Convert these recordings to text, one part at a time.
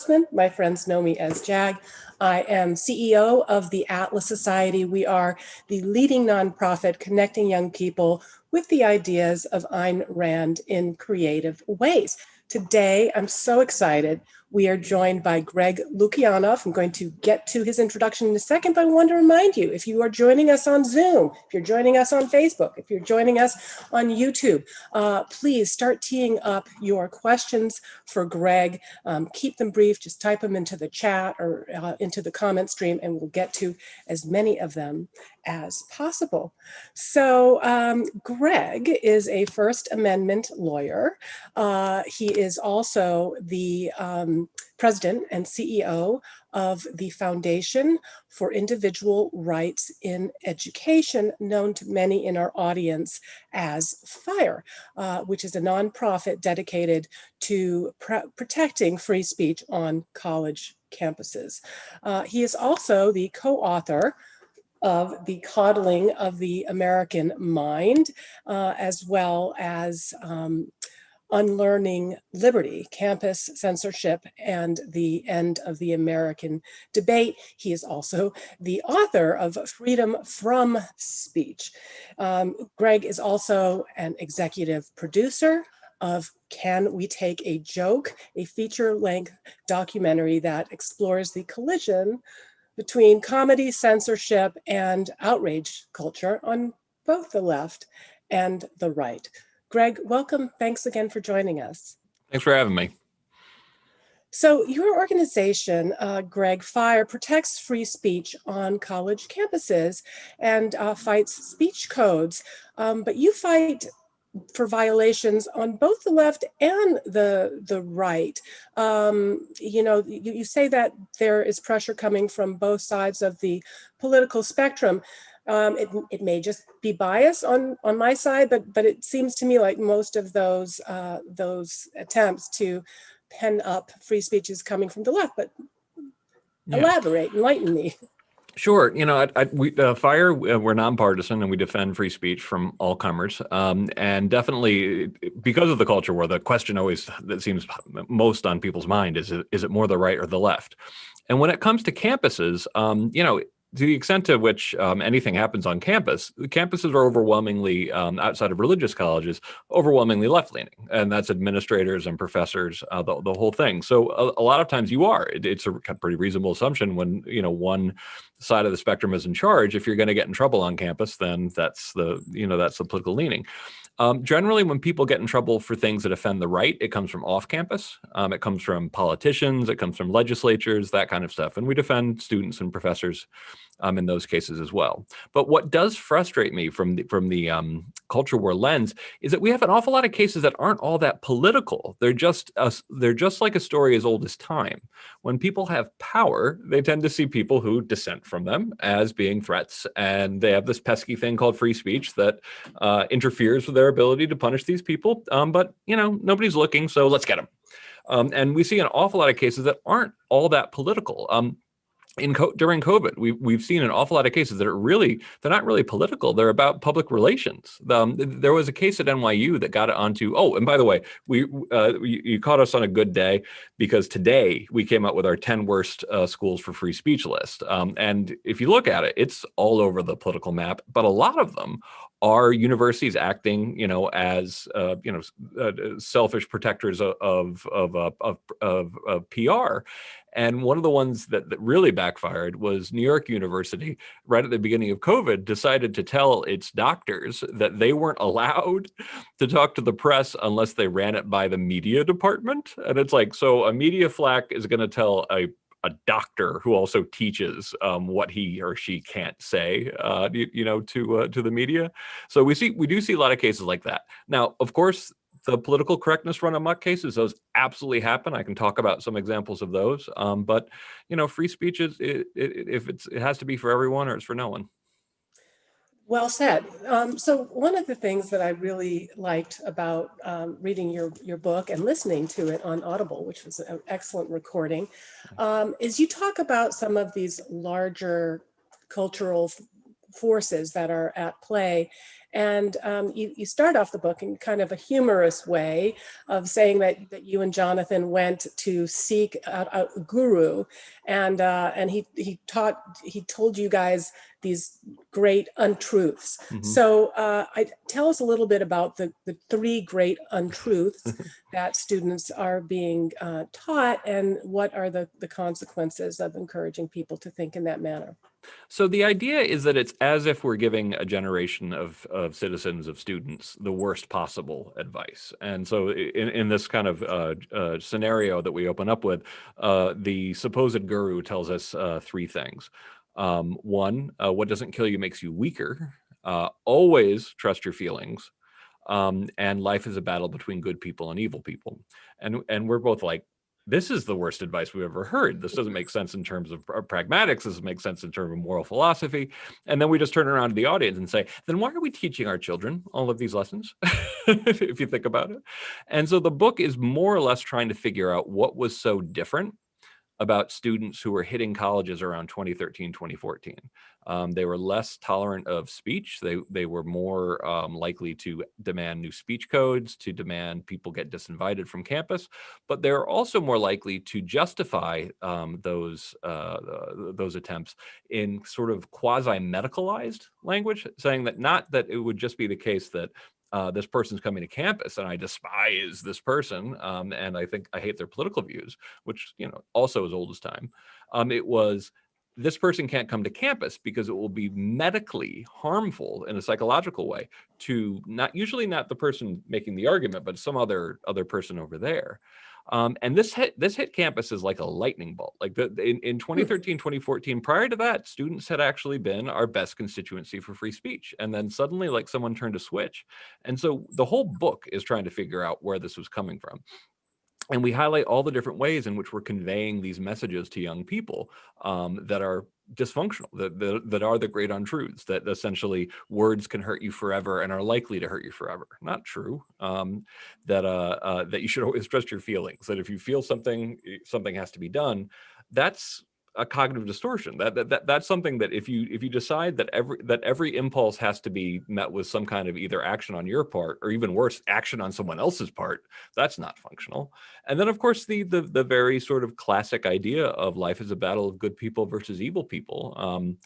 Grossman. My friends know me as JAG. I am CEO of the Atlas Society. We are the leading nonprofit connecting young people with the ideas of Ayn Rand in creative ways. Today, I'm so excited. We are joined by Greg Lukianoff. I'm going to get to his introduction in a second, but I want to remind you, if you are joining us on Zoom, if you're joining us on Facebook, if you're joining us on YouTube, please start teeing up your questions for Greg. Keep them brief, just type them into the chat or into the comment stream, and we'll get to as many of them as possible. So Greg is a First Amendment lawyer. He is also the president and CEO of the Foundation for Individual Rights in Education, known to many in our audience as FIRE, which is a nonprofit dedicated to protecting free speech on college campuses. He is also the co-author of The Coddling of the American Mind, as well as Unlearning Liberty, Campus Censorship, and the End of the American Debate. He is also the author of Freedom from Speech. Greg is also an executive producer of Can We Take a Joke, a feature-length documentary that explores the collision between comedy, censorship, and outrage culture on both the left and the right. Greg, welcome. Thanks again for joining us. Thanks for having me. So your organization, Greg, FIRE, protects free speech on college campuses and fights speech codes, but you fight for violations on both the left and the right. You say that there is pressure coming from both sides of the political spectrum. It may just be bias on my side, but it seems to me like most of those attempts to pen up free speech is coming from the left. But elaborate, enlighten me. Sure. We FIRE, we're nonpartisan and we defend free speech from all comers. And definitely because of the culture war, the question always that seems most on people's mind is it more the right or the left? And when it comes to campuses, to the extent to which anything happens on campus, the campuses are overwhelmingly, outside of religious colleges, overwhelmingly left-leaning, and that's administrators and professors, the whole thing. So a lot of times it's a pretty reasonable assumption when one side of the spectrum is in charge. If you're going to get in trouble on campus, then that's the political leaning. Generally, when people get in trouble for things that offend the right, it comes from off campus. It comes from politicians. It comes from legislatures, that kind of stuff. And we defend students and professors in those cases as well. But what does frustrate me from the culture war lens is that we have an awful lot of cases that aren't all that political. They're just like a story as old as time. When people have power, they tend to see people who dissent from them as being threats, and they have this pesky thing called free speech that interferes with their ability to punish these people. But nobody's looking, so let's get them. And we see an awful lot of cases that aren't all that political. During COVID, we've seen an awful lot of cases that they're not really political. They're about public relations. There was a case at NYU that got it onto. Oh, and by the way, you caught us on a good day because today we came out with our 10 worst schools for free speech list. And if you look at it, it's all over the political map. But a lot of them are universities acting, as selfish protectors of PR. And one of the ones that really backfired was New York University, right at the beginning of COVID, decided to tell its doctors that they weren't allowed to talk to the press unless they ran it by the media department. And it's like, so a media flack is going to tell a doctor who also teaches what he or she can't say, to the media. So we do see a lot of cases like that. Now, of course, the political correctness run amok cases, those absolutely happen. I can talk about some examples of those. But free speech it has to be for everyone or it's for no one. Well said. So one of the things that I really liked about reading your book and listening to it on Audible, which was an excellent recording, is you talk about some of these larger cultural forces that are at play And you start off the book in kind of a humorous way of saying that you and Jonathan went to seek out a guru, and he told you guys these great untruths. So tell us a little bit about the three great untruths that students are being taught, and what are the consequences of encouraging people to think in that manner. So the idea is that it's as if we're giving a generation of citizens, of students, the worst possible advice. And so in this kind of scenario that we open up with, the supposed guru tells us three things. One, what doesn't kill you makes you weaker. Always trust your feelings. And life is a battle between good people and evil people. And we're both like, this is the worst advice we've ever heard. This doesn't make sense in terms of pragmatics. This doesn't make sense in terms of moral philosophy. And then we just turn around to the audience and say, then why are we teaching our children all of these lessons? If you think about it. And so the book is more or less trying to figure out what was so different about students who were hitting colleges around 2013, 2014. They were less tolerant of speech. They were more likely to demand new speech codes, to demand people get disinvited from campus, but they're also more likely to justify those attempts in sort of quasi-medicalized language, saying that not that it would just be the case that this person's coming to campus and I despise this person and I think I hate their political views, which also as old as time. It was, this person can't come to campus because it will be medically harmful in a psychological way to usually not the person making the argument, but some other person over there. And this hit campuses like a lightning bolt. Like in 2013, 2014, prior to that, students had actually been our best constituency for free speech. And then suddenly, like, someone turned a switch. And so the whole book is trying to figure out where this was coming from. And we highlight all the different ways in which we're conveying these messages to young people that are dysfunctional, that are the great untruths, that essentially words can hurt you forever and are likely to hurt you forever. Not true. That you should always trust your feelings, that if you feel something has to be done. That's a cognitive distortion. That's something that if you decide that every impulse has to be met with some kind of either action on your part, or even worse, action on someone else's part, that's not functional. And then of course the very sort of classic idea of life is a battle of good people versus evil people.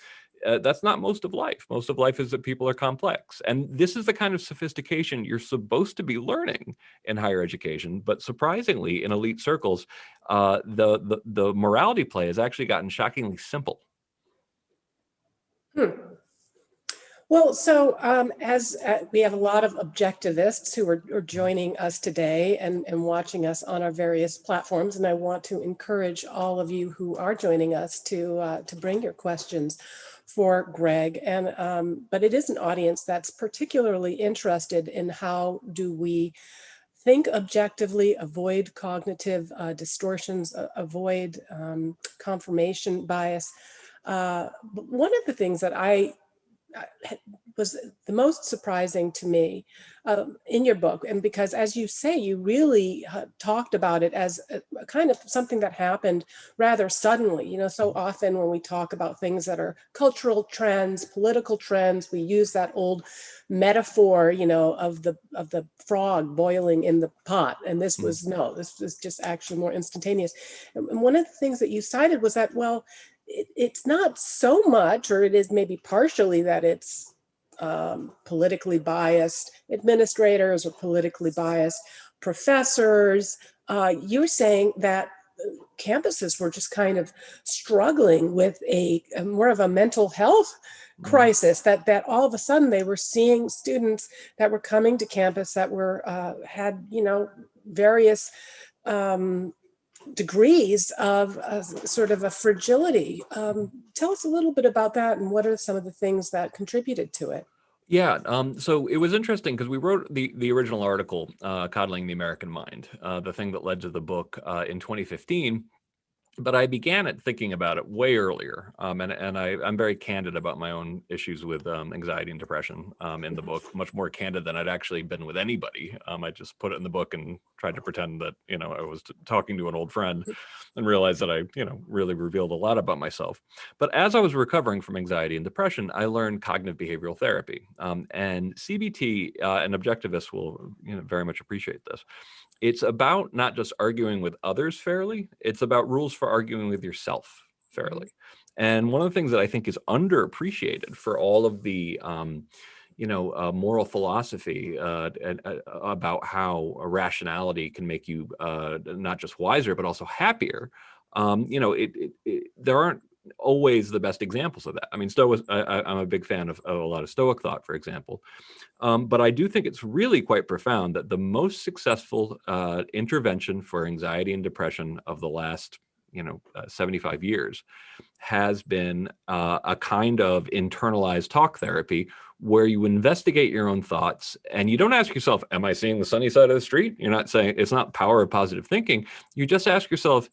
That's not most of life. Most of life is that people are complex. And this is the kind of sophistication you're supposed to be learning in higher education. But surprisingly, in elite circles, the morality play has actually gotten shockingly simple. Well, so as we have a lot of objectivists who are joining us today and watching us on our various platforms, and I want to encourage all of you who are joining us to bring your questions for Greg. And but it is an audience that's particularly interested in how do we think objectively, avoid cognitive distortions, avoid confirmation bias. But one of the thing that was the most surprising to me in your book, and because as you say, you really talked about it as a kind of something that happened rather suddenly. So often when we talk about things that are cultural trends, political trends, we use that old metaphor, of the frog boiling in the pot. And this was just actually more instantaneous. And one of the things that you cited was that, well, it's not so much, or it is maybe partially, that it's politically biased administrators or politically biased professors. You're saying that campuses were just kind of struggling with a more of a mental health crisis, that all of a sudden they were seeing students that were coming to campus that were had various degrees of sort of a fragility. Tell us a little bit about that, and what are some of the things that contributed to it? Yeah, so it was interesting because we wrote the original article, Coddling the American Mind, the thing that led to the book in 2015. But I began thinking about it way earlier, and I'm very candid about my own issues with anxiety and depression in the book, much more candid than I'd actually been with anybody. I just put it in the book and tried to pretend that, I was talking to an old friend, and realized that I, really revealed a lot about myself. But as I was recovering from anxiety and depression, I learned cognitive behavioral therapy, and CBT, and objectivists will, very much appreciate this. It's about not just arguing with others fairly, it's about rules for arguing with yourself fairly. And one of the things that I think is underappreciated for all of the moral philosophy about how rationality can make you not just wiser but also happier. There aren't always the best examples of that. I mean, I'm a big fan of a lot of Stoic thought, for example. But I do think it's really quite profound that the most successful intervention for anxiety and depression of the last 75 years has been a kind of internalized talk therapy where you investigate your own thoughts and you don't ask yourself, am I seeing the sunny side of the street? You're not saying, it's not power of positive thinking. You just ask yourself,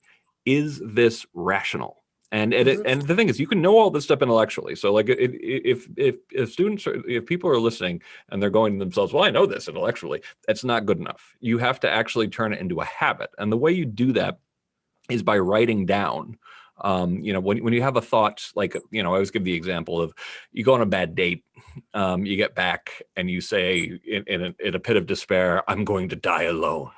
is this rational? And and the thing is, you can know all this stuff intellectually. So, like, if students if people are listening and they're going to themselves, well, I know this intellectually, that's not good enough. You have to actually turn it into a habit, and the way you do that is by writing down. When you have a thought, like, I always give the example of, you go on a bad date, you get back and you say in a pit of despair, I'm going to die alone.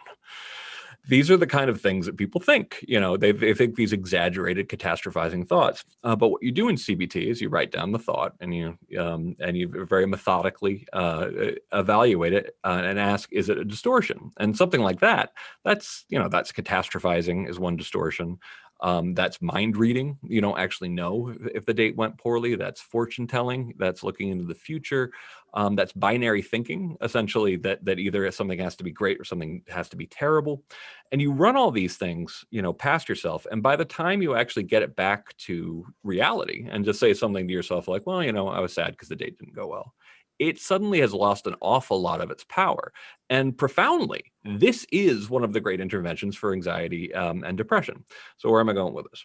These are the kind of things that people think. They think these exaggerated, catastrophizing thoughts. But what you do in CBT is you write down the thought and you very methodically evaluate it and ask, is it a distortion? And something like that, that's catastrophizing is one distortion. That's mind reading. You don't actually know if the date went poorly. That's fortune telling. That's looking into the future. That's binary thinking, essentially, that either something has to be great or something has to be terrible. And you run all these things, past yourself. And by the time you actually get it back to reality and just say something to yourself like, well, I was sad because the date didn't go well, it suddenly has lost an awful lot of its power. And profoundly, this is one of the great interventions for anxiety and depression. So where am I going with this?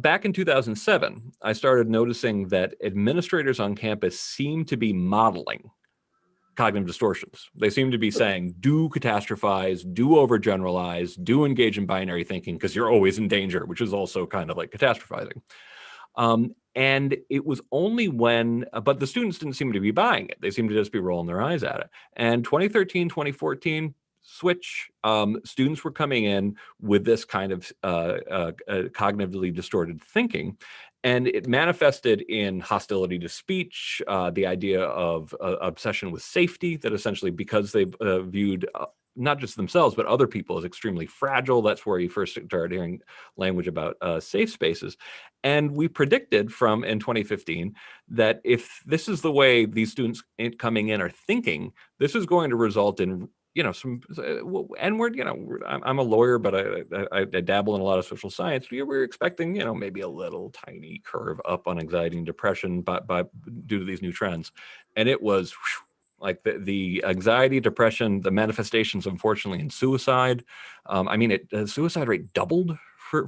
Back in 2007, I started noticing that administrators on campus seem to be modeling cognitive distortions. They seem to be saying, do catastrophize, do overgeneralize, do engage in binary thinking because you're always in danger, which is also kind of like catastrophizing. And it was only but the students didn't seem to be buying it. They seemed to just be rolling their eyes at it. And 2013, 2014, switch, students were coming in with this kind of cognitively distorted thinking. And it manifested in hostility to speech, the idea of obsession with safety, that essentially because they viewed not just themselves, but other people as extremely fragile. That's where you first started hearing language about safe spaces. And we predicted in 2015 that if this is the way these students coming in are thinking, this is going to result in some, and I'm a lawyer, but I dabble in a lot of social science. We're expecting, maybe a little tiny curve up on anxiety and depression, but due to these new trends. And it was like the anxiety, depression, the manifestations, unfortunately, in suicide. The suicide rate doubled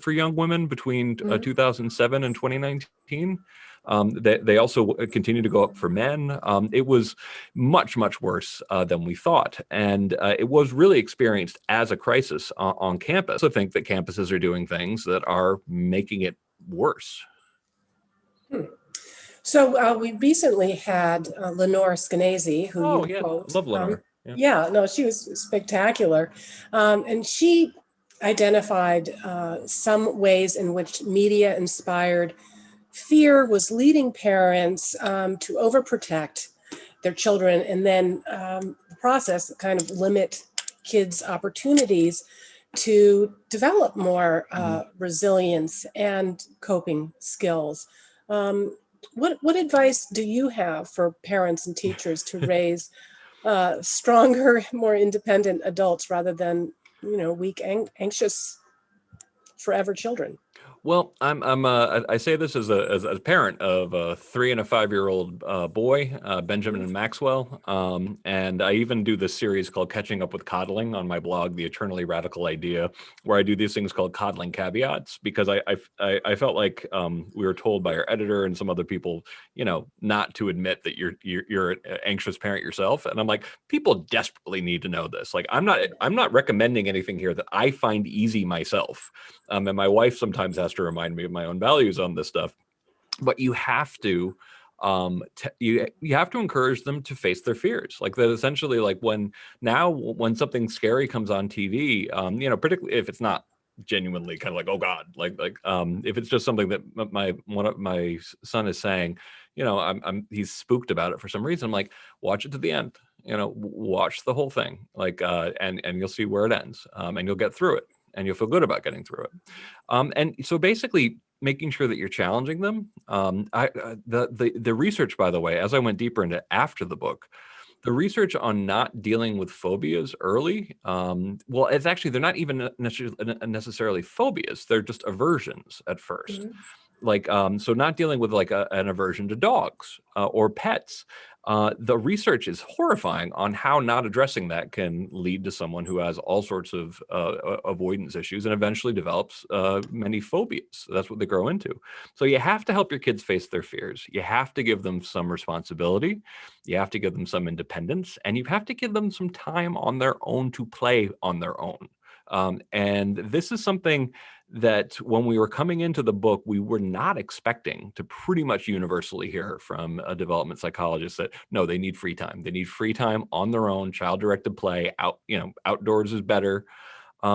for young women between 2007 and 2019. They also continue to go up for men. It was much, much worse than we thought. And it was really experienced as a crisis on campus. I think that campuses are doing things that are making it worse. So we recently had Lenore Skenazy, who you quote. Love Lenore. She was spectacular. And she identified some ways in which media-inspired fear was leading parents to overprotect their children, and then the process kind of limit kids' opportunities to develop more resilience and coping skills. What advice do you have for parents and teachers to raise stronger, more independent adults rather than, weak, anxious, forever children? Well, I say this as a parent of a 3 and a 5-year-old boy, Benjamin and Maxwell, and I even do this series called Catching Up with Coddling on my blog, The Eternally Radical Idea, where I do these things called coddling caveats, because I felt like we were told by our editor and some other people, not to admit that you're an anxious parent yourself, and I'm like, people desperately need to know this. Like, I'm not recommending anything here that I find easy myself. And my wife sometimes has to remind me of my own values on this stuff. But you have to you have to encourage them to face their fears. Like that, essentially, like when something scary comes on TV, particularly if it's not genuinely kind of like, oh God, if it's just something that my son is saying, he's spooked about it for some reason. I'm like, watch it to the end. Watch the whole thing, and you'll see where it ends, and you'll get through it, and you'll feel good about getting through it. And so basically making sure that you're challenging them. The research, by the way, as I went deeper into after the book, the research on not dealing with phobias early, well, it's actually, they're not even necessarily phobias. They're just aversions at first. So not dealing with like an aversion to dogs or pets. The research is horrifying on how not addressing that can lead to someone who has all sorts of avoidance issues and eventually develops many phobias. That's what they grow into. So you have to help your kids face their fears. You have to give them some responsibility. You have to give them some independence, and you have to give them some time on their own to play on their own. And this is something that when we were coming into the book, we were not expecting to pretty much universally hear from a development psychologist that, no, they need free time. They need free time on their own, child-directed play, outdoors is better.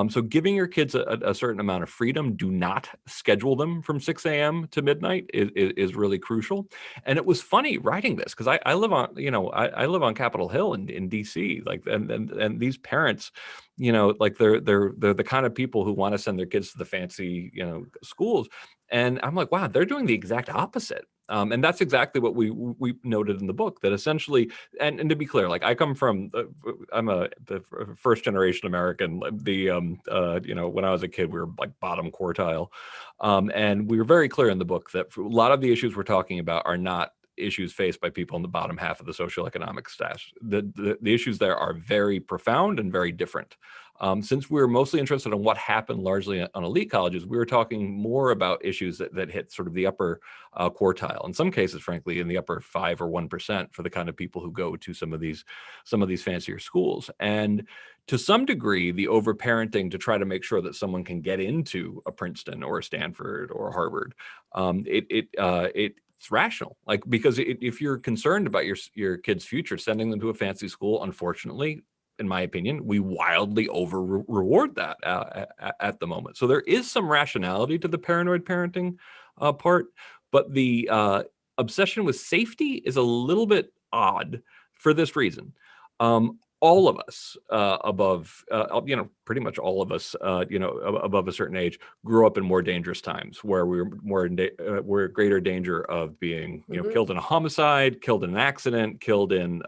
So giving your kids a certain amount of freedom, do not schedule them from 6 a.m. to midnight is really crucial. And it was funny writing this because I live on, I live on Capitol Hill in DC, and these parents, like they're the kind of people who want to send their kids to the fancy, schools. And I'm like, wow, they're doing the exact opposite. And that's exactly what we noted in the book, that essentially, and to be clear, like I'm the first generation American. When I was a kid, we were like bottom quartile. And we were very clear in the book that a lot of the issues we're talking about are not issues faced by people in the bottom half of the socioeconomic status. The issues there are very profound and very different. Since we were mostly interested in what happened largely on elite colleges, we were talking more about issues that hit sort of the upper quartile. In some cases, frankly, in the upper 5 or 1% for the kind of people who go to some of these fancier schools. And to some degree, the overparenting to try to make sure that someone can get into a Princeton or a Stanford or a Harvard, it's rational, because if you're concerned about your kid's future, sending them to a fancy school, unfortunately, in my opinion, we wildly over reward that at the moment. So there is some rationality to the paranoid parenting part, but the obsession with safety is a little bit odd for this reason. All of us above, pretty much all of us, above a certain age, grew up in more dangerous times where we were we're greater danger of being, killed in a homicide, killed in an accident, killed in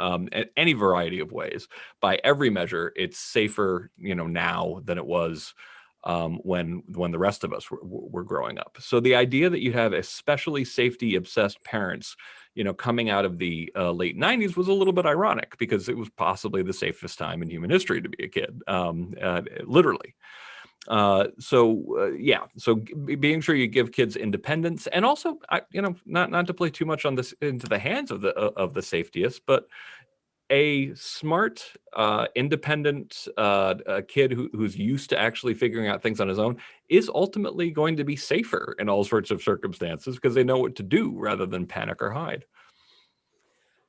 any variety of ways. By every measure, it's safer, now than it was when the rest of us were growing up. So the idea that you have especially safety obsessed parents, coming out of the late 90s was a little bit ironic because it was possibly the safest time in human history to be a kid, literally. So being sure you give kids independence, and also, not to play too much on this into the hands of the safetiest, but a smart, independent kid who's used to actually figuring out things on his own is ultimately going to be safer in all sorts of circumstances because they know what to do rather than panic or hide.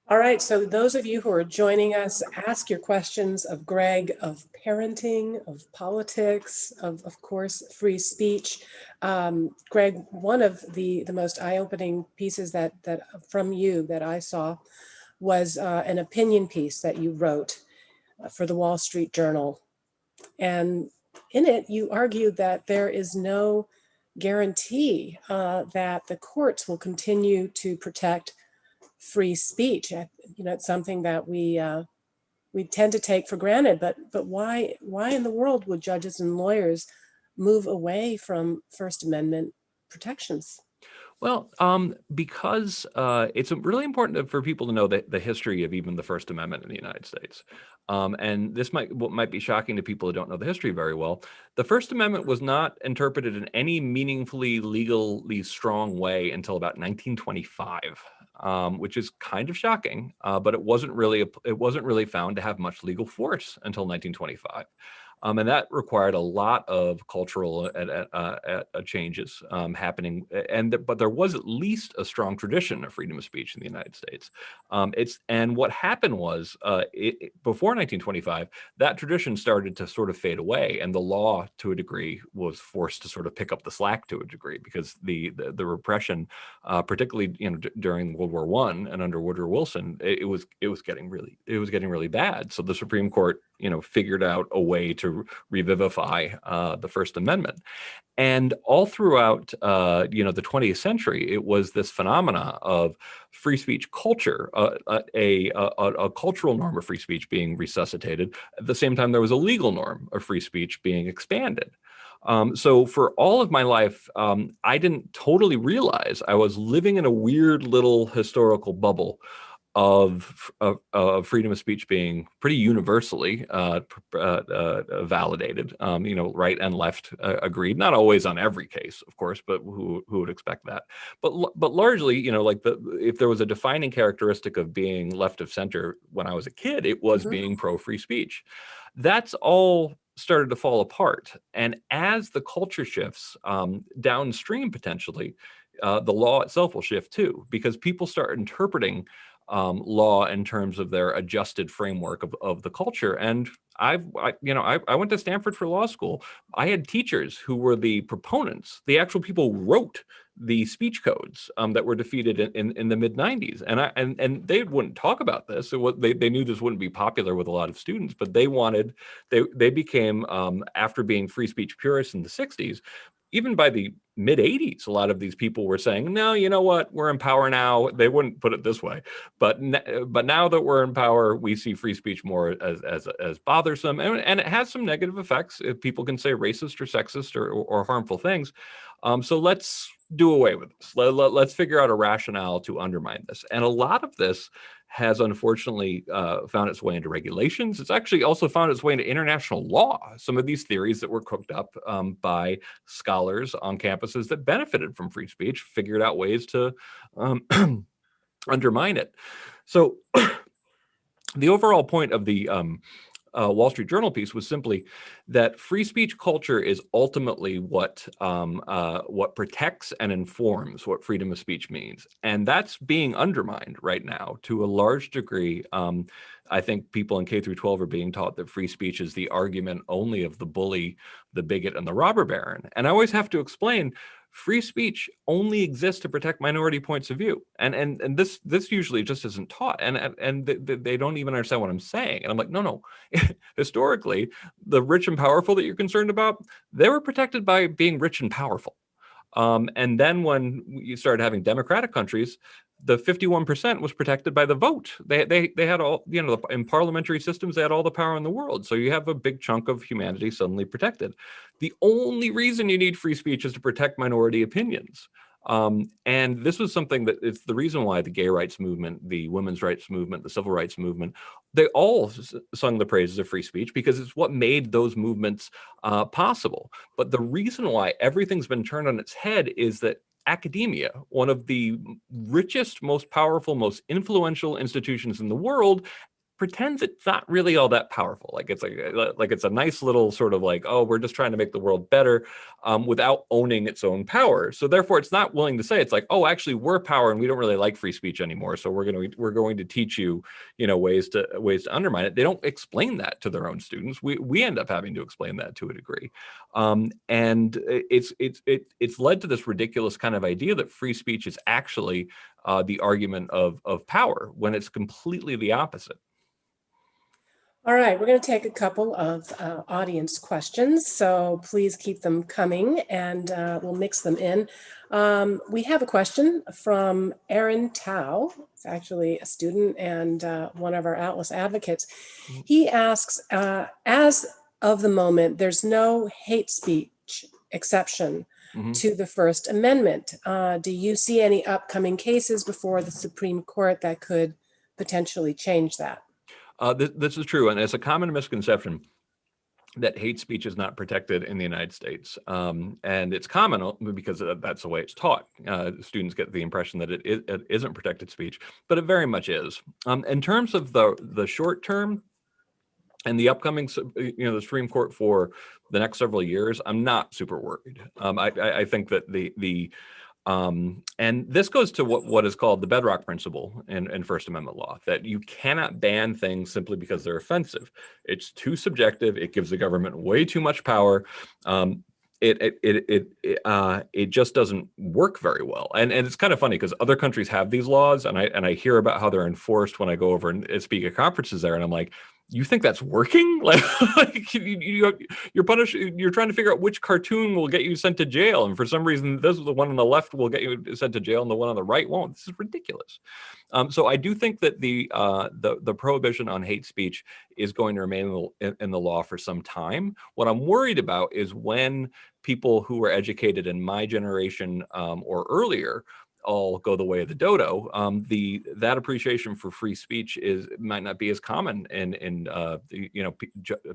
All right, so those of you who are joining us, ask your questions of Greg, of parenting, of politics, of course, free speech. Greg, one of the most eye-opening pieces that from you that I saw was an opinion piece that you wrote for the Wall Street Journal. And in it, you argued that there is no guarantee that the courts will continue to protect free speech. It's something that we tend to take for granted, but why in the world would judges and lawyers move away from First Amendment protections? Well, because it's really important for people to know the history of even the First Amendment in the United States. And this might be shocking to people who don't know the history very well. The First Amendment was not interpreted in any meaningfully legally strong way until about 1925, which is kind of shocking. But it wasn't really found to have much legal force until 1925. And that required a lot of cultural changes happening. But there was at least a strong tradition of freedom of speech in the United States. And what happened was before 1925, that tradition started to sort of fade away, and the law, to a degree, was forced to sort of pick up the slack to a degree, because the repression, particularly during World War I and under Woodrow Wilson, it was getting really bad. So the Supreme Court figured out a way to revivify the First Amendment. And all throughout, the 20th century, it was this phenomena of free speech culture, a cultural norm of free speech being resuscitated. At the same time, there was a legal norm of free speech being expanded. So for all of my life, I didn't totally realize I was living in a weird little historical bubble of freedom of speech being pretty universally validated. Right and left agreed. Not always on every case, of course, but who would expect that? But largely, if there was a defining characteristic of being left of center when I was a kid, it was being pro free speech. That's all started to fall apart, and as the culture shifts downstream, potentially, the law itself will shift too, because people start interpreting law in terms of their adjusted framework of the culture. And I went to Stanford for law school. I had teachers who were the proponents, the actual people who wrote the speech codes that were defeated in the mid 90s. And they wouldn't talk about this. They knew this wouldn't be popular with a lot of students, but they became, after being free speech purists in the 60s, even by the mid 80s, a lot of these people were saying, no, you know what, we're in power now. They wouldn't put it this way, but now that we're in power, we see free speech more as bothersome, and it has some negative effects. If people can say racist or sexist or harmful things, so let's do away with this. Let's figure out a rationale to undermine this. And a lot of this has unfortunately found its way into regulations. It's actually also found its way into international law. Some of these theories that were cooked up by scholars on campuses that benefited from free speech figured out ways to undermine it. So the overall point of the Wall Street Journal piece was simply that free speech culture is ultimately what protects and informs what freedom of speech means, and that's being undermined right now to a large degree. I think people in K through 12 are being taught that free speech is the argument only of the bully, the bigot, and the robber baron. And I always have to explain, free speech only exists to protect minority points of view, and this usually just isn't taught, and they don't even understand what I'm saying. And I'm like, no. Historically, the rich and powerful that you're concerned about, they were protected by being rich and powerful. And then when you started having democratic countries, the 51% was protected by the vote. They had all, in parliamentary systems, they had all the power in the world. So you have a big chunk of humanity suddenly protected. The only reason you need free speech is to protect minority opinions. And this was something that it's the reason why the gay rights movement, the women's rights movement, the civil rights movement, they all sung the praises of free speech, because it's what made those movements possible. But the reason why everything's been turned on its head is that academia, one of the richest, most powerful, most influential institutions in the world, pretends it's not really all that powerful. Like it's a nice little sort of like, oh, we're just trying to make the world better, without owning its own power. So therefore, it's not willing to say, it's like, oh, actually, we're power and we don't really like free speech anymore. So we're going to teach you, ways to undermine it. They don't explain that to their own students. We end up having to explain that to a degree, and it's led to this ridiculous kind of idea that free speech is actually the argument of power, when it's completely the opposite. All right, we're going to take a couple of audience questions, so please keep them coming, and we'll mix them in. We have a question from Aaron Tao. It's actually a student and one of our Atlas advocates. He asks, as of the moment, there's no hate speech exception Mhm. to the First Amendment. Do you see any upcoming cases before the Supreme Court that could potentially change that? This is true, and it's a common misconception that hate speech is not protected in the United States. And it's common because that's the way it's taught. Students get the impression that it isn't protected speech, but it very much is. In terms of the short term and the upcoming, the Supreme Court for the next several years, I'm not super worried. I think that and this goes to what is called the bedrock principle in First Amendment law, that you cannot ban things simply because they're offensive. It's too subjective. It gives the government way too much power. It just doesn't work very well. And it's kind of funny because other countries have these laws, and I hear about how they're enforced when I go over and speak at conferences there, and I'm like, you think that's working? Like you're punished. You're trying to figure out which cartoon will get you sent to jail, and for some reason, the one on the left will get you sent to jail, and the one on the right won't. This is ridiculous. So I do think that the prohibition on hate speech is going to remain in the law for some time. What I'm worried about is when people who were educated in my generation or earlier all go the way of the dodo, that appreciation for free speech might not be as common in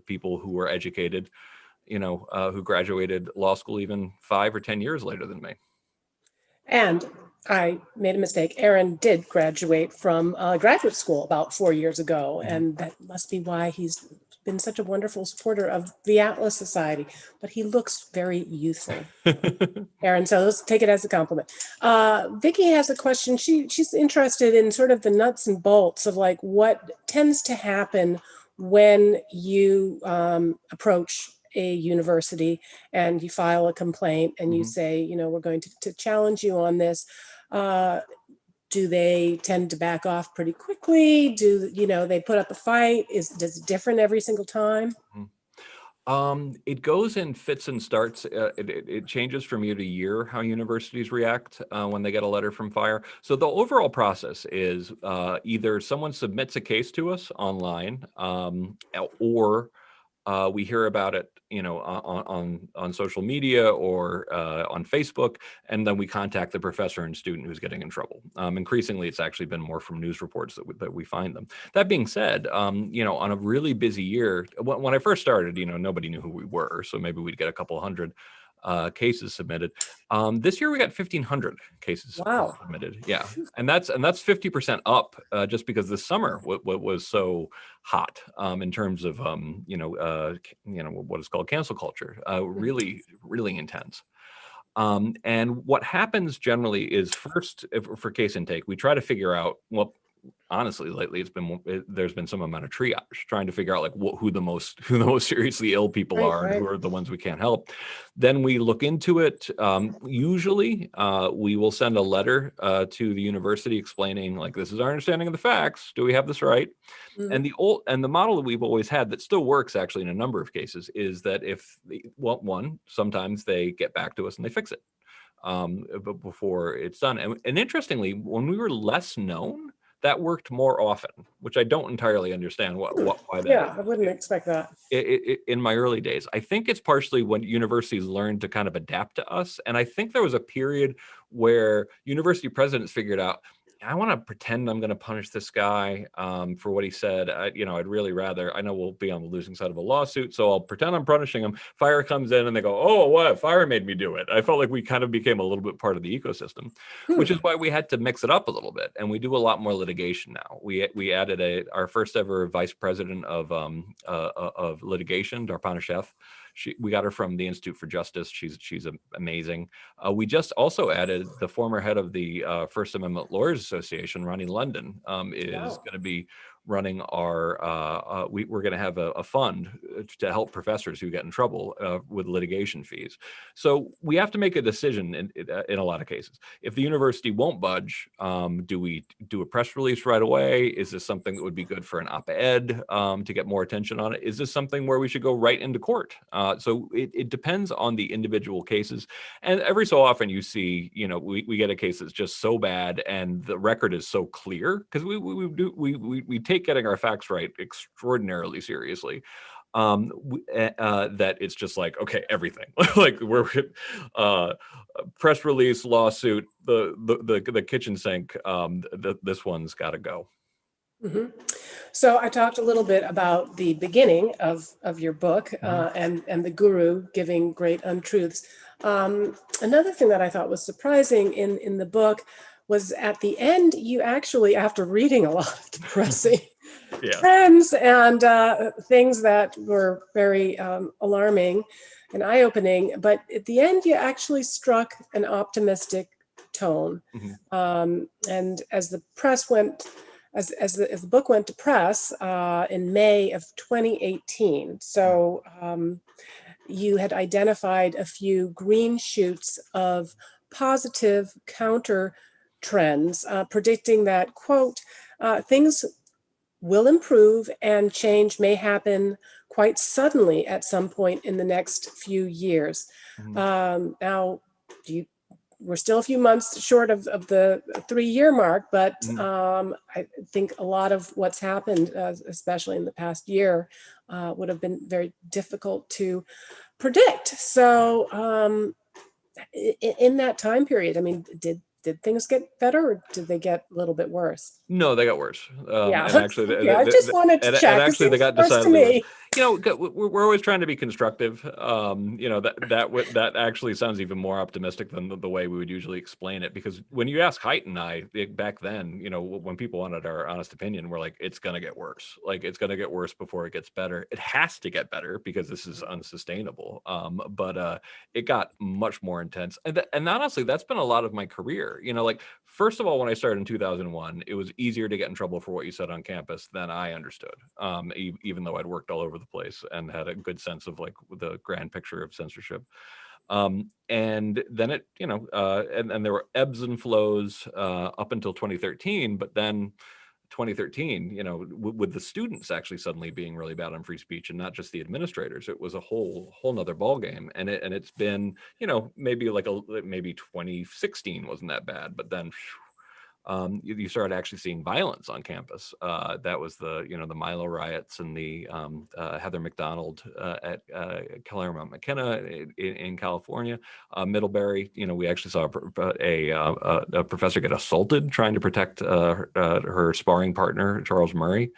people who were educated, who graduated law school even 5 or 10 years later than me. And I made a mistake. Aaron did graduate from graduate school about 4 years ago, and that must be why he's been such a wonderful supporter of the Atlas Society. But he looks very youthful, Aaron. So let's take it as a compliment. Vicki has a question. She's interested in sort of the nuts and bolts of like what tends to happen when you approach a university and you file a complaint and you say, we're going to challenge you on this. Do they tend to back off pretty quickly? Do they put up a fight? Does it different every single time? It goes in fits and starts. It changes from year to year how universities react when they get a letter from FIRE. So the overall process is either someone submits a case to us online, or we hear about it, on social media or on Facebook, and then we contact the professor and student who's getting in trouble. Increasingly, it's actually been more from news reports that we find them. That being said, on a really busy year, when I first started, nobody knew who we were, so maybe we'd get a couple hundred cases submitted. This year we got 1,500 cases submitted. Yeah, and that's 50% up just because this summer was so hot in terms of what is called cancel culture. Really, really intense. And what happens generally is first, for case intake, we try to figure out, well, honestly, lately there's been some amount of triage, trying to figure out like who the most seriously ill people are, and who are the ones we can't help. Then we look into it. Usually, we will send a letter to the university explaining like, this is our understanding of the facts. Do we have this right? And the model that we've always had that still works actually in a number of cases is that sometimes they get back to us and they fix it but before it's done. And interestingly, when we were less known, that worked more often, which I don't entirely understand why that is. I wouldn't expect that. In my early days, I think it's partially when universities learned to kind of adapt to us. And I think there was a period where university presidents figured out, I want to pretend I'm going to punish this guy for what he said. I'd really rather, I know we'll be on the losing side of a lawsuit, so I'll pretend I'm punishing him. FIRE comes in and they go, oh, what? FIRE made me do it. I felt like we kind of became a little bit part of the ecosystem, which is why we had to mix it up a little bit. And we do a lot more litigation now. We added our first ever vice president of litigation, Darpana Chef. We got her from the Institute for Justice. She's amazing. We just also added the former head of the First Amendment Lawyers Association, Ronnie London, is going to be running our. We're going to have a fund to help professors who get in trouble with litigation fees. So we have to make a decision in a lot of cases. If the university won't budge, do we do a press release right away? Is this something that would be good for an op-ed to get more attention on it? Is this something where we should go right into court? So it depends on the individual cases. And every so often you see, we get a case that's just so bad and the record is so clear, because we take getting our facts right extraordinarily seriously. that it's just like, okay, everything like we're press release, lawsuit, the kitchen sink, this one's got to go. Mm-hmm. So I talked a little bit about the beginning of your book, and the guru giving great untruths. Another thing that I thought was surprising in the book was at the end, you actually, after reading a lot of depressing trends and things that were very alarming and eye-opening, but at the end, you actually struck an optimistic tone. And as the press went, as the book went to press in May of 2018, so you had identified a few green shoots of positive counter trends, predicting that, quote, things will improve and change may happen quite suddenly at some point in the next few years. Now, we're still a few months short of the 3-year mark, but I think a lot of what's happened, especially in the past year, would have been very difficult to predict. So in that time period, I mean, did things get better, or did they get a little bit worse? No, they got worse. Yeah, and actually, okay. I just wanted to check. and actually, they got worse to decidedly worse. me. You know, we're always trying to be constructive. You know, that actually sounds even more optimistic than the way we would usually explain it. Because when you ask Height and I back then, you know, when people wanted our honest opinion, we're like, it's gonna get worse. Like, it's gonna get worse before it gets better. It has to get better because this is unsustainable. But it got much more intense. And honestly, that's been a lot of my career. You know, like, first of all, when I started in 2001, it was easier to get in trouble for what you said on campus than I understood, even though I'd worked all over the place and had a good sense of like the grand picture of censorship. And then it, you know, and there were ebbs and flows up until 2013, but then 2013, you know, with the students actually suddenly being really bad on free speech and not just the administrators, it was a whole nother ball game. And it's been, you know, maybe 2016 wasn't that bad, but then you started actually seeing violence on campus. That was the Milo riots and the Heather McDonald at Claremont McKenna in California. Middlebury, you know, we actually saw a professor get assaulted trying to protect her sparring partner, Charles Murray.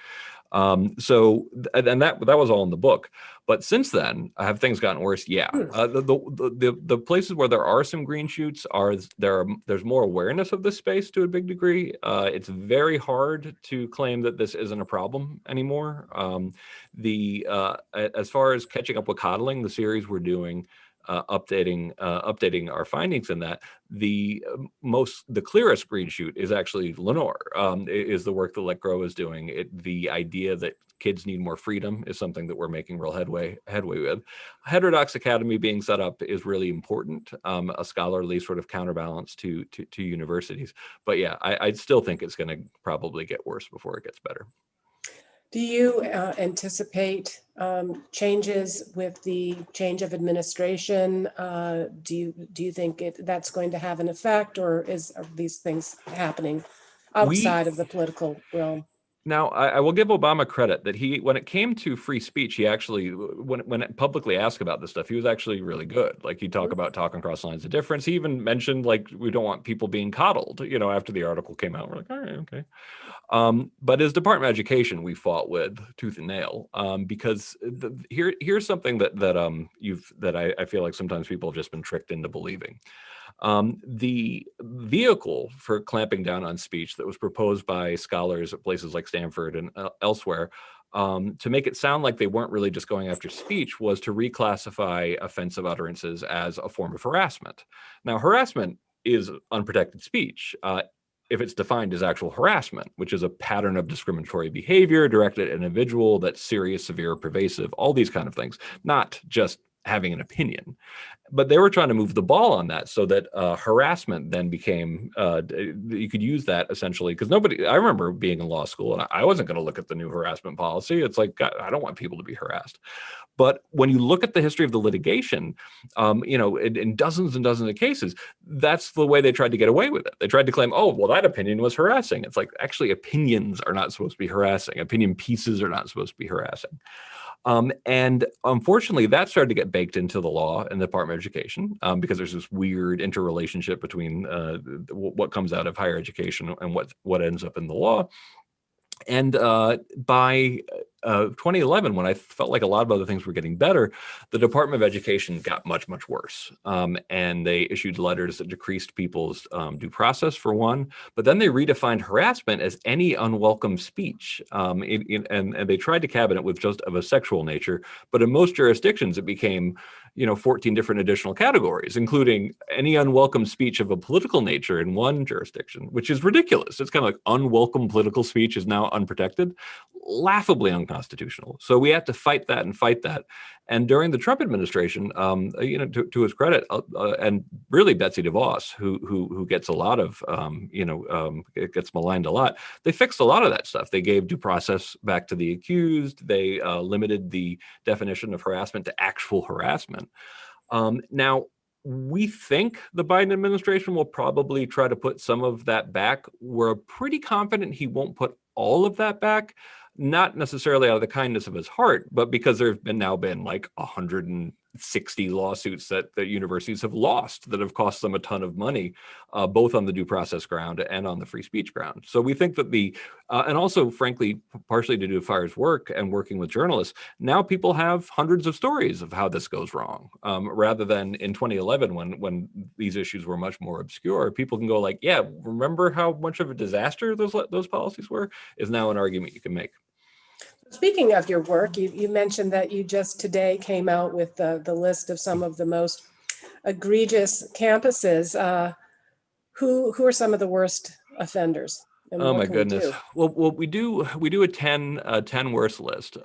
So, and that was all in the book. But since then, have things gotten worse? Yeah. The places where there are some green shoots there's more awareness of this space to a big degree. It's very hard to claim that this isn't a problem anymore. As far as catching up with coddling, the series we're doing, updating our findings in that, the clearest green shoot is actually Lenore, is the work that Let Grow is doing. The idea that kids need more freedom is something that we're making real headway with. Heterodox Academy being set up is really important, a scholarly sort of counterbalance to universities. But yeah, I still think it's going to probably get worse before it gets better. Do you anticipate changes with the change of administration? Do you think that's going to have an effect, or are these things happening outside of the political realm? Now, I will give Obama credit that when it came to free speech, he actually, when it publicly asked about this stuff, he was actually really good. Like, he'd talk about talking across lines of difference. He even mentioned, like, we don't want people being coddled, you know, after the article came out. We're like, all right, okay. But as Department of Education, we fought with tooth and nail, because here's something that I feel like sometimes people have just been tricked into believing. The vehicle for clamping down on speech that was proposed by scholars at places like Stanford and elsewhere, to make it sound like they weren't really just going after speech, was to reclassify offensive utterances as a form of harassment. Now, harassment is unprotected speech if it's defined as actual harassment, which is a pattern of discriminatory behavior directed at an individual that's serious, severe, pervasive, all these kind of things, not just having an opinion. But they were trying to move the ball on that so that harassment then became, you could use that essentially, because I remember being in law school and I wasn't going to look at the new harassment policy. It's like, I don't want people to be harassed. But when you look at the history of the litigation, you know, in dozens and dozens of cases, that's the way they tried to get away with it. They tried to claim, oh, well, that opinion was harassing. It's like, actually, opinions are not supposed to be harassing. Opinion pieces are not supposed to be harassing. And unfortunately, that started to get baked into the law in the Department of Education because there's this weird interrelationship between what comes out of higher education and what ends up in the law. And by 2011, when I felt like a lot of other things were getting better, the Department of Education got much, much worse. And they issued letters that decreased people's due process, for one, but then they redefined harassment as any unwelcome speech. And they tried to cabin it with just of a sexual nature, but in most jurisdictions, it became 14 different additional categories, including any unwelcome speech of a political nature in one jurisdiction, which is ridiculous. It's kind of like unwelcome political speech is now unprotected, laughably unconstitutional. So we had to fight that and fight that. And during the Trump administration, to his credit, and really Betsy DeVos, who gets a lot of, gets maligned a lot, they fixed a lot of that stuff. They gave due process back to the accused. They limited the definition of harassment to actual harassment. Now, we think the Biden administration will probably try to put some of that back. We're pretty confident he won't put all of that back, not necessarily out of the kindness of his heart, but because there have now been like 160 lawsuits that the universities have lost that have cost them a ton of money, both on the due process ground and on the free speech ground. So we think that and also, frankly, partially to do with Fire's work and working with journalists, now people have hundreds of stories of how this goes wrong, rather than in 2011 when these issues were much more obscure. People can go like, yeah, remember how much of a disaster those policies were, is now an argument you can make. Speaking of your work, you mentioned that you just today came out with the list of some of the most egregious campuses. Who are some of the worst offenders? And oh what my can we goodness! do? Well, we do a 10 worst list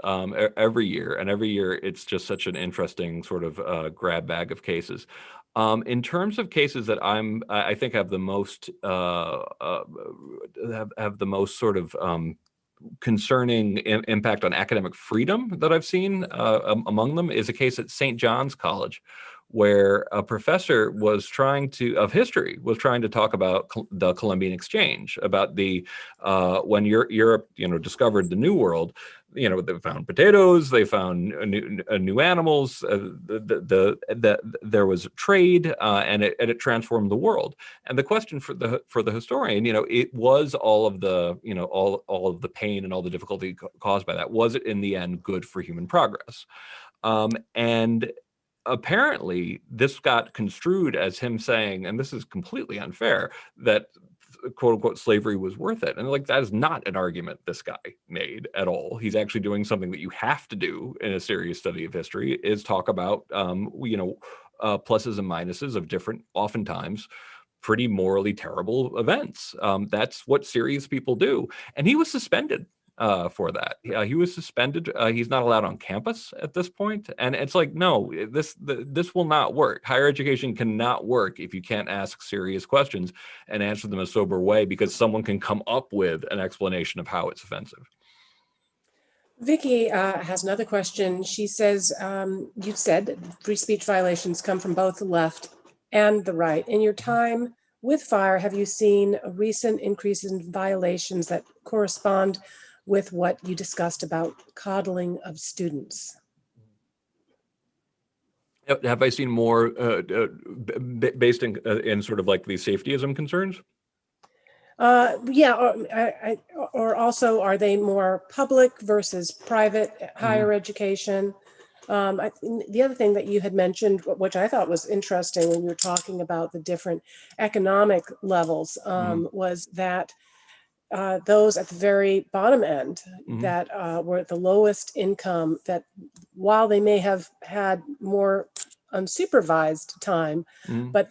every year, and every year it's just such an interesting sort of grab bag of cases. In terms of cases that I think have the most have the most sort of concerning impact on academic freedom that I've seen among them is a case at St. John's College, where a professor of history was trying to talk about the Columbian Exchange, about the when Europe discovered the New World. They found potatoes, they found new animals, there was trade, and it transformed the world. And the question for the historian, it was all of the all of the pain and all the difficulty caused by that. Was it in the end good for human progress? And apparently this got construed as him saying, and this is completely unfair, that quote unquote slavery was worth it. And like, that is not an argument this guy made at all. He's actually doing something that you have to do in a serious study of history, is talk about pluses and minuses of different, oftentimes pretty morally terrible events. That's what serious people do. And he was suspended for that. He was suspended. He's not allowed on campus at this point. And it's like, no, this will not work. Higher education cannot work if you can't ask serious questions and answer them in a sober way, because someone can come up with an explanation of how it's offensive. Vicky has another question. She says, you said free speech violations come from both the left and the right. In your time with Fire, have you seen a recent increase in violations that correspond with what you discussed about coddling of students? Have I seen more based in sort of like the safetyism concerns? Yeah, or also, are they more public versus private higher education? The other thing that you had mentioned, which I thought was interesting when you were talking about the different economic levels, was that those at the very bottom end that were at the lowest income, that while they may have had more unsupervised time, but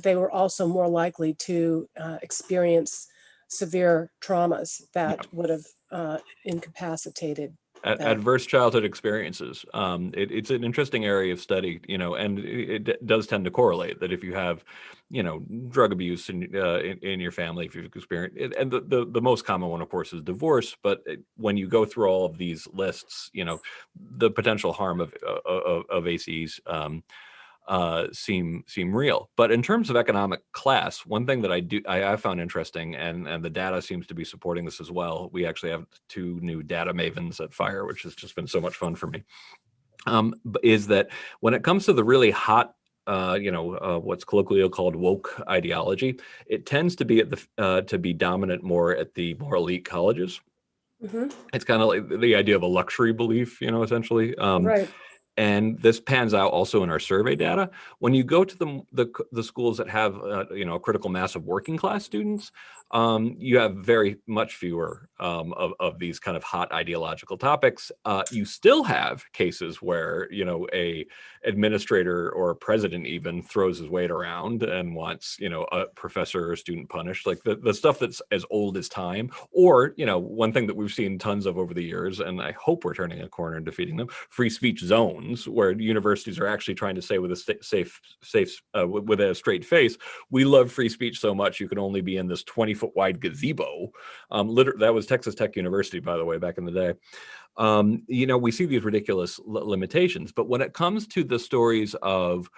they were also more likely to experience severe traumas that would have incapacitated adverse childhood experiences. It's an interesting area of study, and it does tend to correlate that if you have, drug abuse in your family, if you've experienced it, and the most common one, of course, is divorce. But when you go through all of these lists, the potential harm of ACs seem real. But in terms of economic class, one thing that I found interesting, and the data seems to be supporting this as well. We actually have 2 new data mavens at Fire, which has just been so much fun for me. Is that when it comes to the really hot, what's colloquially called woke ideology, it tends to be to be dominant more at the more elite colleges. Mm-hmm. It's kind of like the idea of a luxury belief, essentially. Right. And this pans out also in our survey data. When you go to the schools that have a critical mass of working class students, you have very much fewer of these kind of hot ideological topics. You still have cases where a administrator or a president even throws his weight around and wants a professor or student punished, like the stuff that's as old as time. Or one thing that we've seen tons of over the years, and I hope we're turning a corner and defeating them, free speech zones, where universities are actually trying to say with with a straight face, we love free speech so much you can only be in this 20-foot wide gazebo. That was Texas Tech University, by the way, back in the day. We see these ridiculous limitations, but when it comes to the stories of,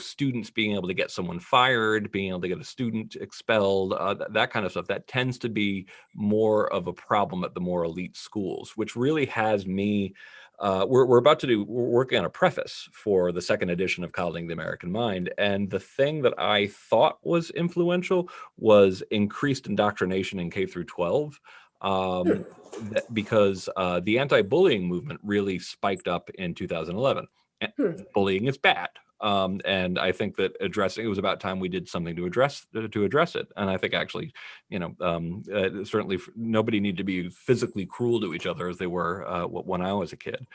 students being able to get someone fired, being able to get a student expelled, that kind of stuff, that tends to be more of a problem at the more elite schools, which really has me. We're working on a preface for the 2nd edition of Coddling the American Mind. And the thing that I thought was influential was increased indoctrination in K through 12. Because the anti-bullying movement really spiked up in 2011. And bullying is bad. And I think that it was about time we did something to address it. And I think actually, certainly nobody needed to be physically cruel to each other as they were when I was a kid.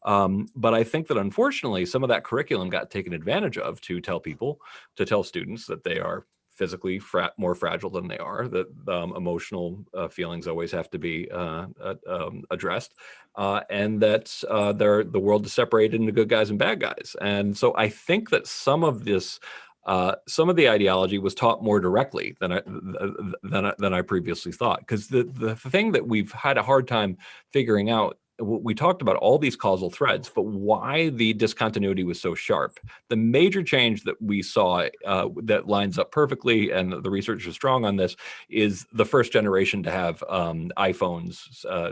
But I think that unfortunately, some of that curriculum got taken advantage of to tell students that they are physically more fragile than they are, that emotional feelings always have to be addressed, and that the world is separated into good guys and bad guys. And so I think that some of some of the ideology was taught more directly than I previously thought, because the thing that we've had a hard time figuring out, we talked about all these causal threads, but why the discontinuity was so sharp. The major change that we saw that lines up perfectly, and the research is strong on this, is the first generation to have iPhones,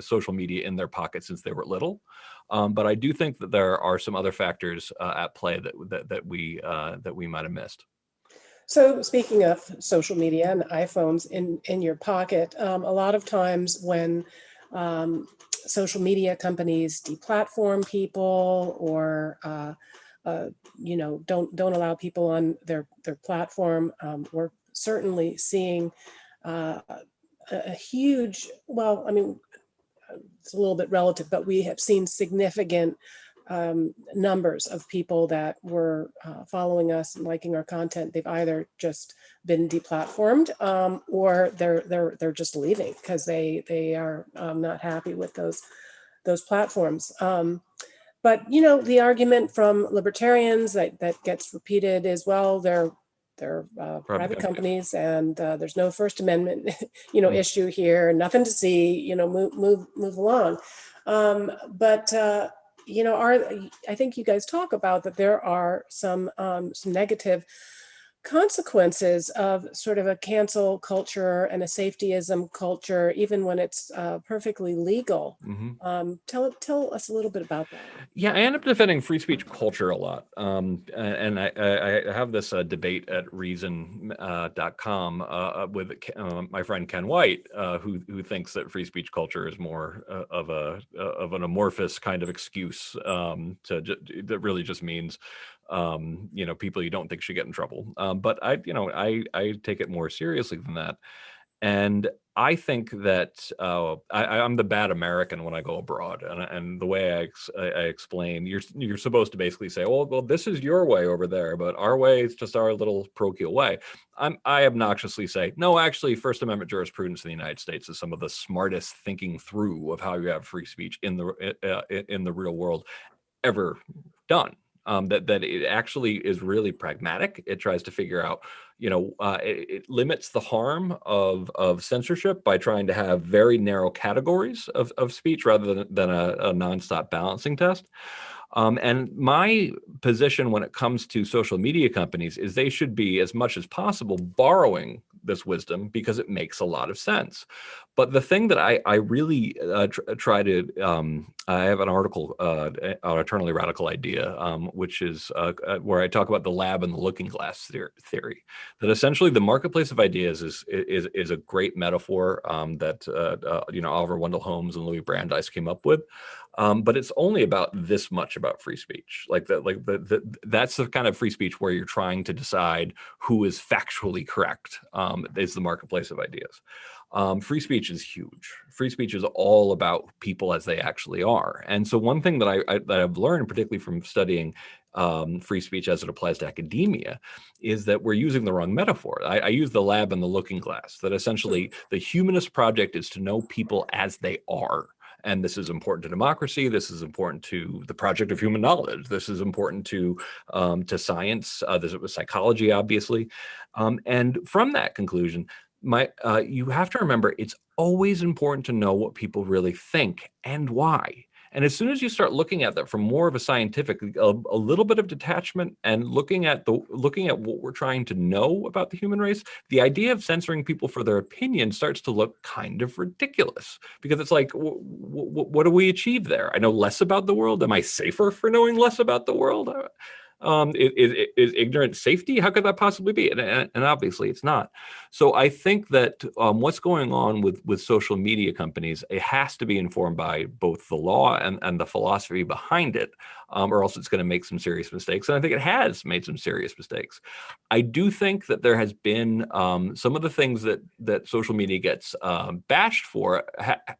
social media in their pocket since they were little. But I do think that there are some other factors at play that we might have missed. So speaking of social media and iPhones in your pocket, a lot of times when social media companies deplatform people or don't allow people on their platform, we're certainly seeing a huge, well, I mean, it's a little bit relative, but we have seen significant numbers of people that were following us and liking our content. They've either just been deplatformed or they're just leaving because they are not happy with those platforms. But the argument from libertarians that gets repeated is, well, they're private companies, and there's no First Amendment issue here, nothing to see, move along. But I think you guys talk about that there are some negative consequences of sort of a cancel culture and a safetyism culture, even when it's perfectly legal. Mm-hmm. Tell us a little bit about that. Yeah, I end up defending free speech culture a lot. And I have this debate at reason.com with my friend Ken White, who thinks that free speech culture is more of an amorphous kind of excuse that really just means people you don't think should get in trouble. But I take it more seriously than that. And I think that I'm the bad American when I go abroad, and the way I explain, you're supposed to basically say, well, this is your way over there, but our way is just our little parochial way. I obnoxiously say, no, actually, First Amendment jurisprudence in the United States is some of the smartest thinking through of how you have free speech in the real world ever done. That it actually is really pragmatic. It tries to figure out, it limits the harm of censorship by trying to have very narrow categories of speech rather than a nonstop balancing test. And my position when it comes to social media companies is they should be, as much as possible, borrowing this wisdom because it makes a lot of sense. But the thing that I really try to, I have an article on Eternally Radical Idea, which is where I talk about the lab and the looking glass theory. That essentially the marketplace of ideas is a great metaphor that Oliver Wendell Holmes and Louis Brandeis came up with. But it's only about this much about free speech. That's the kind of free speech where you're trying to decide who is factually correct. Is the marketplace of ideas. Free speech is huge. Free speech is all about people as they actually are. And so one thing that I've learned, particularly from studying free speech as it applies to academia, is that we're using the wrong metaphor. I use the lab and the looking glass, that essentially the humanist project is to know people as they are. And this is important to democracy. This is important to the project of human knowledge. This is important to science. This is psychology, obviously. And from that conclusion, you have to remember it's always important to know what people really think and why. And as soon as you start looking at that from more of a scientific, a little bit of detachment, and looking at what we're trying to know about the human race, the idea of censoring people for their opinion starts to look kind of ridiculous, because it's like, what do we achieve there? I know less about the world. Am I safer for knowing less about the world? Is ignorance safety? How could that possibly be? And obviously it's not. So I think that what's going on with social media companies, it has to be informed by both the law and the philosophy behind it, or else it's going to make some serious mistakes. And I think it has made some serious mistakes. I do think that there has been some of the things that social media gets bashed for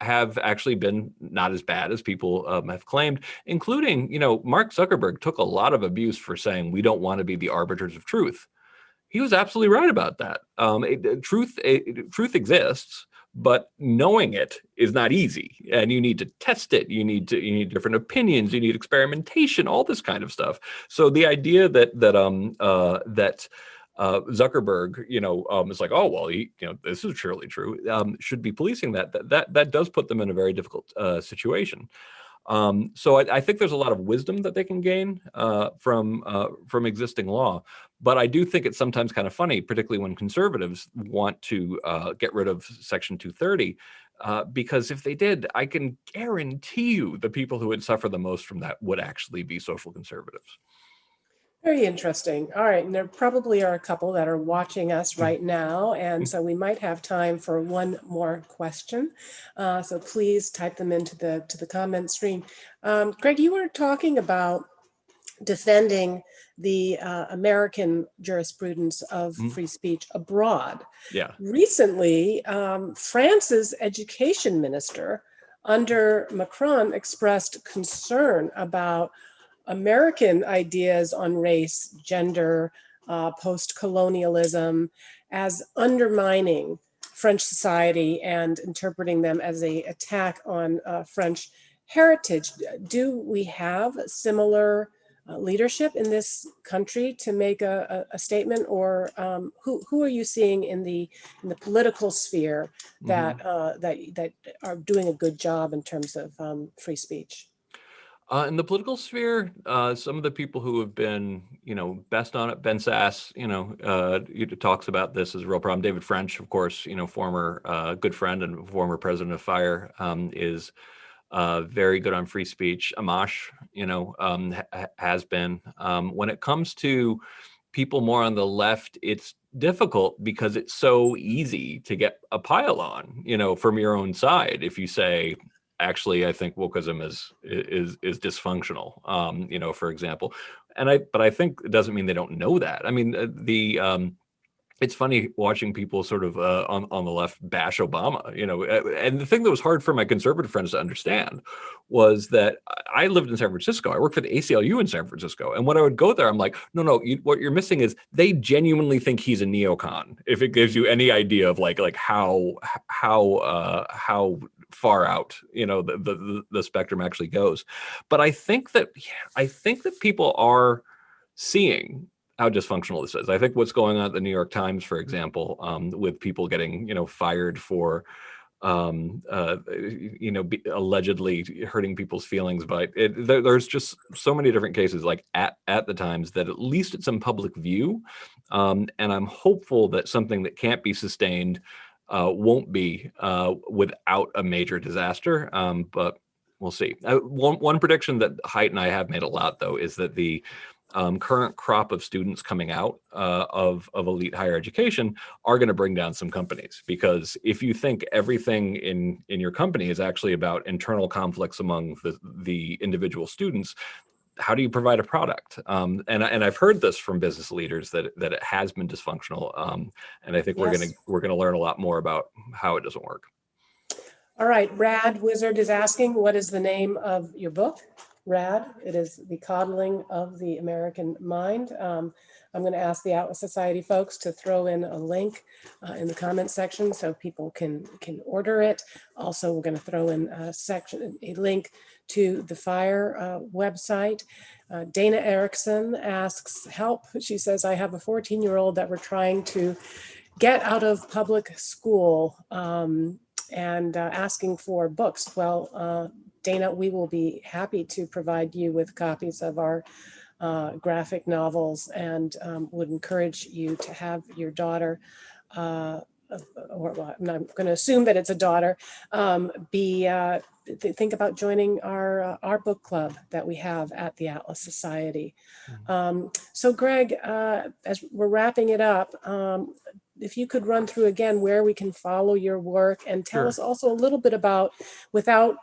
have actually been not as bad as people have claimed, including, Mark Zuckerberg took a lot of abuse for saying we don't want to be the arbiters of truth. He was absolutely right about that. Truth exists, but knowing it is not easy, and you need to test it. You need different opinions. You need experimentation, all this kind of stuff. So the idea that Zuckerberg, is like, oh well, this is surely true, should be policing that does put them in a very difficult situation. So I think there's a lot of wisdom that they can gain from existing law, but I do think it's sometimes kind of funny, particularly when conservatives want to get rid of Section 230, because if they did, I can guarantee you the people who would suffer the most from that would actually be social conservatives. Very interesting. All right. And there probably are a couple that are watching us right now. And so we might have time for one more question. So please type them into the comment stream. Greg, you were talking about defending the American jurisprudence of free speech abroad. Yeah. Recently, France's education minister under Macron expressed concern about American ideas on race, gender, post-colonialism as undermining French society and interpreting them as an attack on French heritage. Do we have similar leadership in this country to make a statement, or who are you seeing in the political sphere that that are doing a good job in terms of free speech? In the political sphere, some of the people who have been, best on it, Ben Sass, talks about this as a real problem. David French, of course, former good friend and former president of FIRE, is very good on free speech. Amash, has been. When it comes to people more on the left, it's difficult because it's so easy to get a pile on, from your own side. If you say, actually, I think wokeism is dysfunctional, for example. But I think it doesn't mean they don't know that. I mean, it's funny watching people sort of on the left bash Obama, and the thing that was hard for my conservative friends to understand was that I lived in San Francisco. I worked for the ACLU in San Francisco. And when I would go there, I'm like, no, what you're missing is they genuinely think he's a neocon. If it gives you any idea of like how far out, the spectrum actually goes. But I think that people are seeing how dysfunctional this is. I think what's going on at the New York Times, for example, with people getting, fired for allegedly hurting people's feelings. But there's just so many different cases, like at the Times, that at least it's in public view. And I'm hopeful that something that can't be sustained won't be without a major disaster. But we'll see. One prediction that Haidt and I have made a lot, though, is that the current crop of students coming out of elite higher education are going to bring down some companies, because if you think everything in your company is actually about internal conflicts among the individual students, how do you provide a product? And I've heard this from business leaders that it has been dysfunctional, and I think Yes. we're gonna learn a lot more about how it doesn't work. All right, Rad Wizard is asking, what is the name of your book? Rad, it is The Coddling of the American Mind. I'm going to ask the Atlas Society folks to throw in a link in the comment section so people can order it. Also, we're going to throw in a link to the FIRE website. Dana Erickson asks help. She says, I have a 14-year-old that we're trying to get out of public school and asking for books. Well, Dana, we will be happy to provide you with copies of our graphic novels, and would encourage you to have your daughter, I'm going to assume that it's a daughter, think about joining our book club that we have at the Atlas Society. So Greg, as we're wrapping it up, if you could run through again where we can follow your work, and tell us also a little bit about, without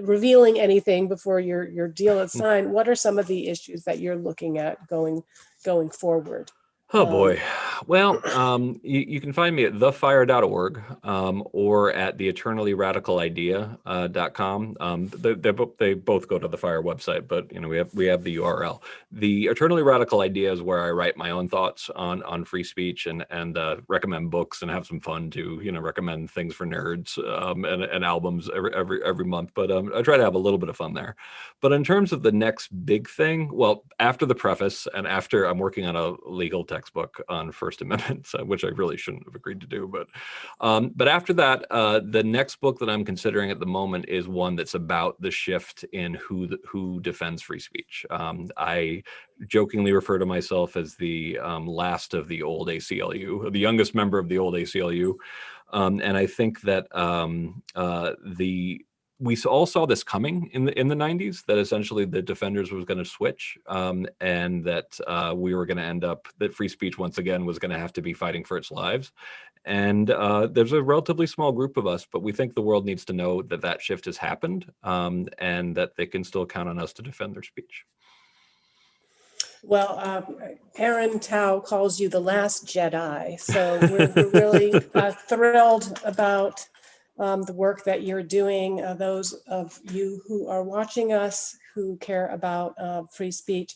revealing anything before your deal is signed, what are some of the issues that you're looking at going forward? Oh boy. Well, you can find me at thefire.org or at theeternallyradicalidea.com. They both go to the Fire website, but we have the URL. The Eternally Radical Idea is where I write my own thoughts on free speech and recommend books and have some fun to recommend things for nerds and albums every month. But I try to have a little bit of fun there. But in terms of the next big thing, well, after the preface and after I'm working on a legal textbook on First Amendment, which I really shouldn't have agreed to do. But after that, the next book that I'm considering at the moment is one that's about the shift in who defends free speech. I jokingly refer to myself as the last of the old ACLU, the youngest member of the old ACLU. And I think that we all saw this coming in the 90s, that essentially the defenders was going to switch, and that we were going to end up, that free speech once again was going to have to be fighting for its lives. And there's a relatively small group of us, but we think the world needs to know that shift has happened, and that they can still count on us to defend their speech. Well, Aaron Tao calls you the last Jedi, so we're really thrilled about the work that you're doing. Those of you who are watching us who care about free speech,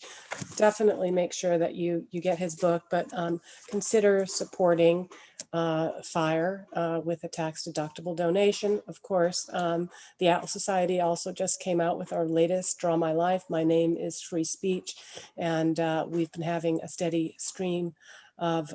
definitely make sure that you get his book, but consider supporting FIRE with a tax-deductible donation. Of course, the Atlas Society also just came out with our latest Draw My Life, My Name is Free Speech, and we've been having a steady stream of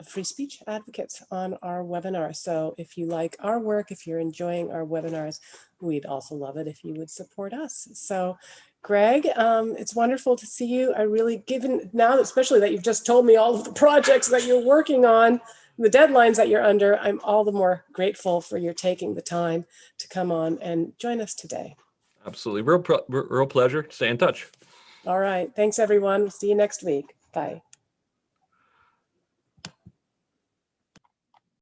free speech advocates on our webinar. So if you like our work, if you're enjoying our webinars, we'd also love it if you would support us. So Greg, it's wonderful to see you. I really, given now, especially that you've just told me all of the projects that you're working on, the deadlines that you're under, I'm all the more grateful for your taking the time to come on and join us today. Absolutely. Real pleasure. Stay in touch. All right. Thanks, everyone. See you next week. Bye.